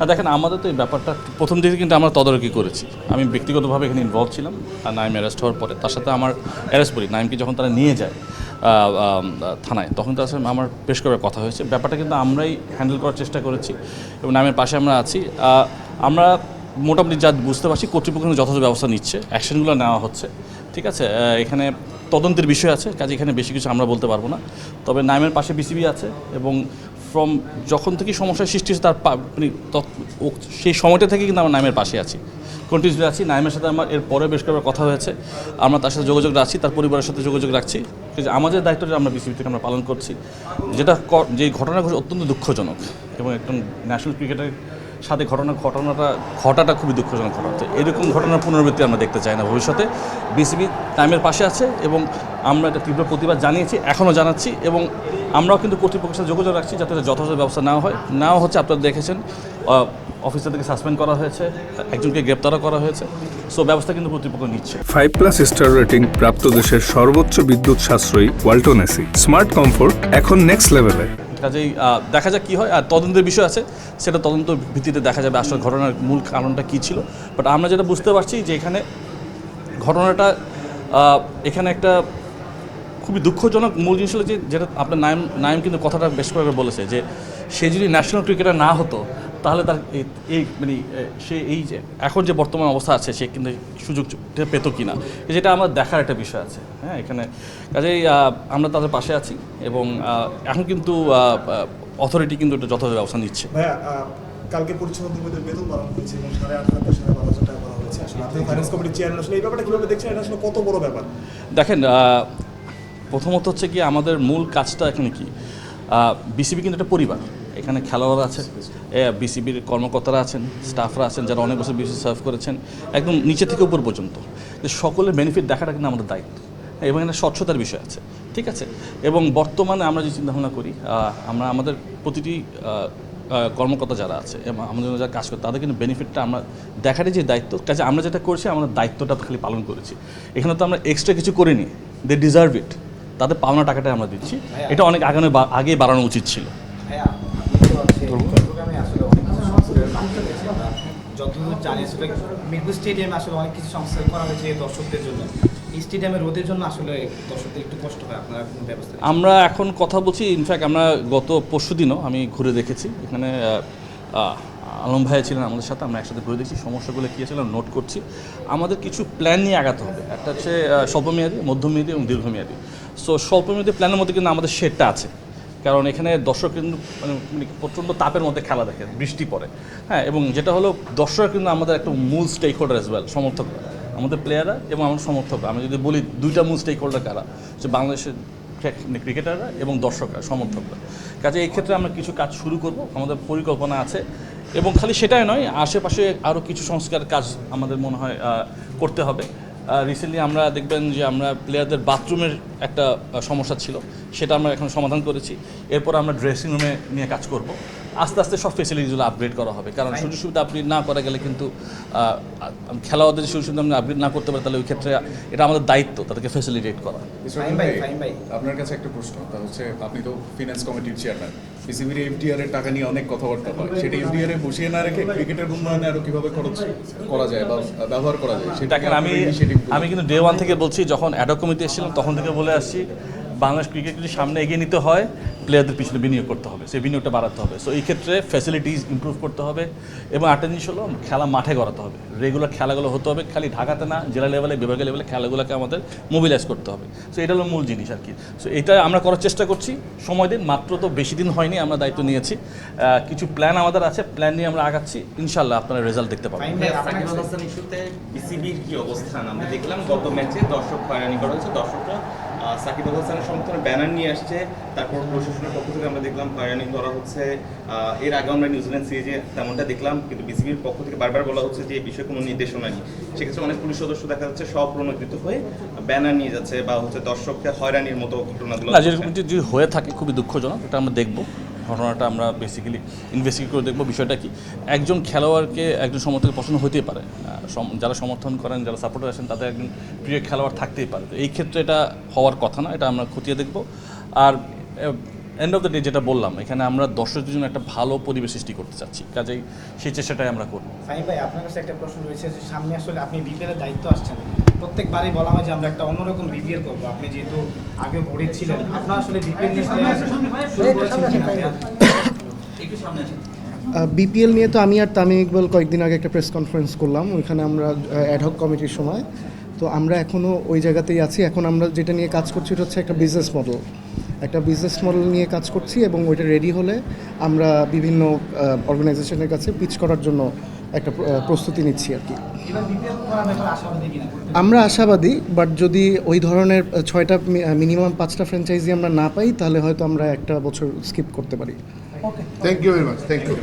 দেখেন আমাদের তো এই ব্যাপারটা প্রথম দিকে কিন্তু আমরা তদারকি করেছি। আমি ব্যক্তিগতভাবে এখানে ইনভলভ ছিলাম। আর নাইম অ্যারেস্ট হওয়ার পরে তার সাথে আমার অ্যারেস্ট বলি নাইমকে যখন তারা নিয়ে যায় থানায়, তখন তার সাথে আমার বেশ কয়েকবার কথা হয়েছে। ব্যাপারটা কিন্তু আমরাই হ্যান্ডেল করার চেষ্টা করেছি এবং নাইমের পাশে আমরা আছি। আমরা মোটামুটি যা বুঝতে পারছি কর্তৃপক্ষ যথাযথ ব্যবস্থা নিচ্ছে, অ্যাকশনগুলো নেওয়া হচ্ছে। ঠিক আছে, এখানে তদন্তের বিষয় আছে, কাজে এখানে বেশি কিছু আমরা বলতে পারবো না। তবে নাইমের পাশে বিসিবি আছে এবং ফ্রম যখন থেকে সমস্যার সৃষ্টি হচ্ছে তার মানে সেই সময়টা থেকে কিন্তু আমরা নাইমের পাশে আছি, কন্টিনিউসলি আছি। নাইমের সাথে আমার এর পরে বেশ কয়েকবার কথা হয়েছে, আমরা তার সাথে যোগাযোগ রাখছি, তার পরিবারের সাথে যোগাযোগ রাখছি। আমাদের দায়িত্বটা আমরা বিসিবি থেকে আমরা পালন করছি। যে ঘটনা ঘটে অত্যন্ত দুঃখজনক এবং একদম ন্যাশনাল ক্রিকেটের সাথে ঘটাটা খুবই দুঃখজনক ঘটনা। এরকম ঘটনার পুনরাবৃত্তি আমরা দেখতে চাই না ভবিষ্যতে। বিসিবি টাইমের পাশে আছে এবং আমরা একটা তীব্র প্রতিবাদ জানিয়েছি, এখনও জানাচ্ছি এবং আমরাও কিন্তু কর্তৃপক্ষের সাথে যোগাযোগ রাখছি যাতে যথাযথ ব্যবস্থা নেওয়া হচ্ছে। আপনারা দেখেছেন অফিসার থেকে সাসপেন্ড করা হয়েছে, একজনকে গ্রেপ্তারও করা হয়েছে। সো ব্যবস্থা কিন্তু কর্তৃপক্ষ নিচ্ছে। 5+ স্টার রেটিং প্রাপ্ত দেশের সর্বোচ্চ বিদ্যুৎ সাশ্রয়ী ওয়ালটন এসি স্মার্ট কমফোর্ট এখন নেক্সট লেভেলে। কাজেই দেখা যাক কী হয়। আর তদন্তের বিষয় আছে, সেটা তদন্ত ভিত্তিতে দেখা যাবে আসলে ঘটনার মূল কারণটা কী ছিল। বাট আমরা যেটা বুঝতে পারছি যে এখানে ঘটনাটা এখানে একটা খুবই দুঃখজনক মূল জিনিস হলো যেটা আপনার নাইম কিন্তু কথাটা বেশ কয়েকবার বলেছে যে সে যদি ন্যাশনাল ক্রিকেটার না হতো তাহলে তার এই মানে সে এই যে এখন যে বর্তমান অবস্থা আছে সে কিন্তু সুযোগ পেত কি না, যেটা আমার দেখার একটা বিষয় আছে। হ্যাঁ, এখানে কাজেই আমরা তাদের পাশে আছি এবং এখন কিন্তু অথরিটি কিন্তু একটা যথাযথ ব্যবস্থা নিচ্ছে। ভাইয়া, কালকে পরিচ্ছন্নতাদের বেতন বাড়ানো হয়েছে এবং 8,500 টাকা করা হয়েছে। আসলে আপনি ফাইন্যান্স কমিটির চেয়ারম্যান, আসলে এই ব্যাপারটা কীভাবে দেখছেন? এটা আসলে কত বড় ব্যাপার? দেখেন, প্রথমত হচ্ছে কি আমাদের মূল কাজটা এখানে কি, বিসিবি কিন্তু একটা পরিবার। এখানে খেলোয়াড় আছে, বিসিবির কর্মকর্তারা আছেন, স্টাফরা আছেন যারা অনেক বছর বিসিবি সার্ভ করেছেন, একদম নিচে থেকে উপর পর্যন্ত। সকলের বেনিফিট দেখাটা কিন্তু আমাদের দায়িত্ব এবং এখানে স্বচ্ছতার বিষয় আছে। ঠিক আছে, এবং বর্তমানে আমরা যে চিন্তাভাবনা করি, আমরা আমাদের প্রতিটি কর্মকর্তা যারা আছে এবং আমাদের যারা কাজ করে তাদের কিন্তু বেনিফিটটা আমরা দেখারই যে দায়িত্ব, কাজে আমরা যেটা করছি আমাদের দায়িত্বটা খালি পালন করেছি। এখানে তো আমরা এক্সট্রা কিছু করিনি, দে ডিজার্ভ ইট। তাদের পাওনা টাকাটা আমরা দিচ্ছি, এটা অনেক আগেই বাড়ানো উচিত ছিল। যতদূর জানি আসলে মিরপুর স্টেডিয়ামে আসলে অনেক কিছু সংস্কার করা হয়েছে দর্শকদের জন্য। এই স্টেডিয়ামে রোদের জন্য আসলে দর্শকদের একটু কষ্ট হয়, আপনারা কোনো ব্যবস্থা? আমরা এখন কথা বলছি, ইনফ্যাক্ট আমরা গত পরশুদিনও আমি ঘুরে দেখেছি, এখানে আলম ভাইয়া ছিলেন আমাদের সাথে, আমরা একসাথে ঘুরে দেখছি সমস্যাগুলো কী আছে নোট করছি। আমাদের কিছু প্ল্যান নিয়ে আগাতে হবে, একটা হচ্ছে স্বল্পমেয়াদী, মধ্যমেয়াদী এবং দীর্ঘমেয়াদী। সো স্বল্পমেয়াদী প্ল্যানের মধ্যে কিন্তু আমাদের শেডটা আছে, কারণ এখানে দর্শক কিন্তু মানে প্রচণ্ড তাপের মধ্যে খেলা দেখে, বৃষ্টি পড়ে। হ্যাঁ, এবং যেটা হলো দর্শক কিন্তু আমাদের একটা মূল স্টেক হোল্ডার অ্যাজ ওয়েল, সমর্থকরা, আমাদের প্লেয়াররা এবং আমাদের সমর্থকরা। আমি যদি বলি দুইটা মূল স্টেক হোল্ডার কারা, যে বাংলাদেশের ক্রিকেটাররা এবং দর্শকরা, সমর্থকরা। কাজে এই ক্ষেত্রে আমরা কিছু কাজ শুরু করব, আমাদের পরিকল্পনা আছে। এবং খালি সেটাই নয়, আশেপাশে আরও কিছু সংস্কার কাজ আমাদের মনে হয় করতে হবে। রিসেন্টলি আমরা দেখবেন যে আমরা প্লেয়ারদের বাথরুমের একটা সমস্যা ছিল, সেটা আমরা এখন সমাধান করেছি। এরপর আমরা ড্রেসিং রুমে নিয়ে কাজ করব। আস্তে আস্তে সব ফেসিলিটিসগুলো আপগ্রেড করা হবে, কারণ সুযোগ সুবিধা আপগ্রেড না করা গেলে কিন্তু খেলোয়াড়দের সুযোগ সুবিধা আমরা আপগ্রেড না করতে পারি, তাহলে ওই ক্ষেত্রে এটা আমাদের দায়িত্ব তাদেরকে ফেসিলিটেট করা। আপনার কাছে একটা প্রশ্ন, তা হচ্ছে আপনি তো ফিনান্স কমিটির চেয়ারম্যান, বিসিবির এফডিআর এর টাকা নিয়ে অনেক কথাবার্তা হয়, সেটা এফডিআর এ বসিয়ে না রেখে ক্রিকেটের উন্নয়নে আরো কিভাবে খরচ করা যায় বা ব্যবহার করা যায় সেটা। দেখেন, আমি কিন্তু ডে ওয়ান থেকে বলছি, যখন অ্যাডক কমিটি এসেছিলাম তখন থেকে বলে আসছি, বাংলাদেশ ক্রিকেট যদি সামনে এগিয়ে নিতে হয় প্লেয়ারদের পিছনে বিনিয়োগ করতে হবে, সেই বিনিয়োগটা বাড়াতে হবে। সো এই ক্ষেত্রে ফ্যাসিলিটিস ইমপ্রুভ করতে হবে এবং একটা জিনিস হলো খেলা মাঠে করাতে হবে, রেগুলার খেলাগুলো হতে হবে, খালি ঢাকাতে না, জেলা লেভেলে, বিভাগীয় লেভেলে খেলাগুলোকে আমাদের মোবিলাইজ করতে হবে। সো এটা হলো মূল জিনিস আর কি। সো এটা আমরা করার চেষ্টা করছি, সময় দিন, মাত্র তো বেশি দিন হয়নি আমরা দায়িত্ব নিয়েছি। কিছু প্ল্যান আমাদের আছে, প্ল্যান নিয়ে আমরা আগাচ্ছি, ইনশাল্লাহ আপনারা রেজাল্ট দেখতে পাবেন। বিসিবির কি অবস্থান আমরা দেখলাম, গত ম্যাচে দর্শক হয়রানি করা হয়েছে, দর্শকরা সাকিব আল হাসানের সমর্থনে ব্যানার নিয়ে আসছে, তারপর প্রশাসনের পক্ষ থেকে আমরা দেখলাম হয়রানি করা হচ্ছে। এর আগে আমরা নিউজিল্যান্ড সিরিজে তেমনটা দেখলাম, কিন্তু বিসিবির পক্ষ থেকে বারবার বলা হচ্ছে যে এই বিষয়ে কোনো নির্দেশনা নেই। সেক্ষেত্রে অনেক পুলিশ সদস্য দেখা যাচ্ছে স্বপ্রণোদিত হয়ে ব্যানার নিয়ে যাচ্ছে বা হচ্ছে দর্শককে হয়রানির মতো ঘটনাগুলো যেরকম যদি হয়ে থাকে খুবই দুঃখজনক, এটা আমরা দেখব, ঘটনাটা আমরা বেসিক্যালি ইনভেস্টিগেট করে দেখবো বিষয়টা কি। একজন খেলোয়াড়কে একজন সমর্থকের পছন্দ হতেই পারে, যারা সমর্থন করেন, যারা সাপোর্টার আছেন, তাদের একজন প্রিয় খেলোয়াড় থাকতেই পারে। এই ক্ষেত্রে এটা হওয়ার কথা না, এটা আমরা খতিয়ে দেখব। আর এন্ড অফ দ্য ডে যেটা বললাম, এখানে আমরা দর্শকদের জন্য একটা ভালো পরিবেশ সৃষ্টি করতে চাচ্ছি, কাজেই সেই চেষ্টাটাই আমরা করব। ফাহিম ভাই, আপনার কাছে একটা প্রশ্ন রয়েছে যে সামনে আসলে আপনি বিপিএল এর দায়িত্ব আসছেন, প্রত্যেকবারই বলা হয় যে আমরা একটা অন্যরকম বিপিএল করবো। আপনি যেহেতু আগে বোর্ডে ছিলেন, আপনার আসলে বিপিএল নিয়ে শুরু করেছেন কিনা? একটু সামনে আসেন। বিপিএল নিয়ে তো আমি আর তামিম ইকবাল কয়েকদিন আগে একটা প্রেস কনফারেন্স করলাম, ওইখানে আমরা অ্যাডহক কমিটির সময়। তো আমরা এখনও ওই জায়গাতেই আছি। এখন আমরা যেটা নিয়ে কাজ করছি এটা হচ্ছে একটা বিজনেস মডেল নিয়ে কাজ করছি, এবং ওইটা রেডি হলে আমরা বিভিন্ন অর্গানাইজেশনের কাছে পিচ করার জন্য একটা প্রস্তুতি নিচ্ছি আর কি। এবার বিপিএল করার ব্যাপারে আশাবাদী কিনা? আমরা আশাবাদী, বাট যদি ওই ধরনের 6টা মিনিমাম 5টা ফ্র্যাঞ্চাইজি আমরা না পাই, তাহলে হয়তো আমরা একটা বছর স্কিপ করতে পারি। Thank you very much. Thank you.